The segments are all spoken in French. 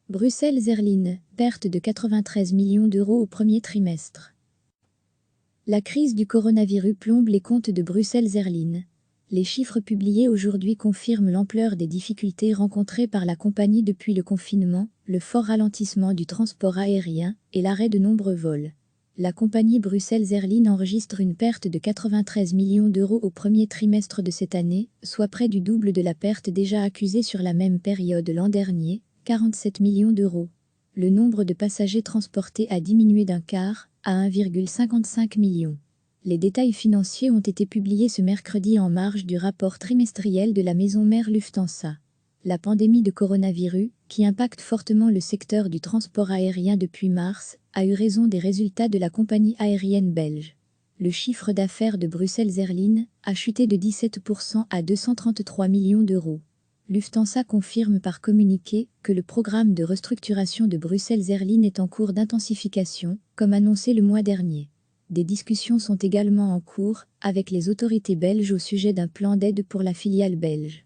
Bruxelles Airlines, perte de 93 millions d'euros au premier trimestre. La crise du coronavirus plombe les comptes de Bruxelles Airlines. Les chiffres publiés aujourd'hui confirment l'ampleur des difficultés rencontrées par la compagnie depuis le confinement, le fort ralentissement du transport aérien et l'arrêt de nombreux vols. La compagnie Bruxelles Airlines enregistre une perte de 93 millions d'euros au premier trimestre de cette année, soit près du double de la perte déjà accusée sur la même période l'an dernier, 47 millions d'euros. Le nombre de passagers transportés a diminué d'un quart, à 1,55 million. Les détails financiers ont été publiés ce mercredi en marge du rapport trimestriel de la maison mère Lufthansa. La pandémie de coronavirus, qui impacte fortement le secteur du transport aérien depuis mars, a eu raison des résultats de la compagnie aérienne belge. Le chiffre d'affaires de Bruxelles Airlines a chuté de 17% à 233 millions d'euros. Lufthansa confirme par communiqué que le programme de restructuration de Bruxelles Airlines est en cours d'intensification, comme annoncé le mois dernier. Des discussions sont également en cours avec les autorités belges au sujet d'un plan d'aide pour la filiale belge.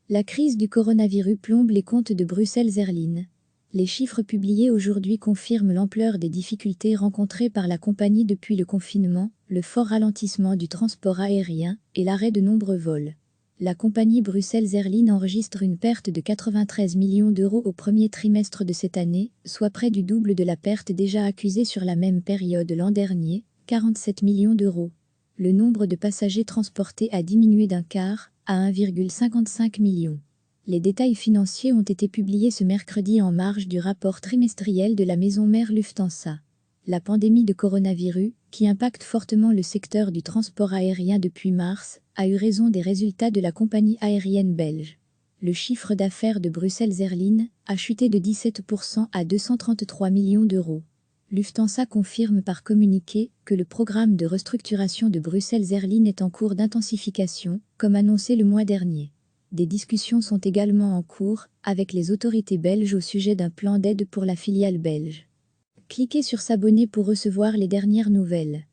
La crise du coronavirus plombe les comptes de Bruxelles Airlines. Les chiffres publiés aujourd'hui confirment l'ampleur des difficultés rencontrées par la compagnie depuis le confinement, le fort ralentissement du transport aérien et l'arrêt de nombreux vols. La compagnie Bruxelles Airlines enregistre une perte de 93 millions d'euros au premier trimestre de cette année, soit près du double de la perte déjà accusée sur la même période l'an dernier, 47 millions d'euros. Le nombre de passagers transportés a diminué d'un quart, à 1,55 million. Les détails financiers ont été publiés ce mercredi en marge du rapport trimestriel de la maison mère Lufthansa. La pandémie de coronavirus, qui impacte fortement le secteur du transport aérien depuis mars, a eu raison des résultats de la compagnie aérienne belge. Le chiffre d'affaires de Bruxelles Airlines a chuté de 17% à 233 millions d'euros. Lufthansa confirme par communiqué que le programme de restructuration de Bruxelles Airlines est en cours d'intensification, comme annoncé le mois dernier. Des discussions sont également en cours avec les autorités belges au sujet d'un plan d'aide pour la filiale belge. Cliquez sur s'abonner pour recevoir les dernières nouvelles.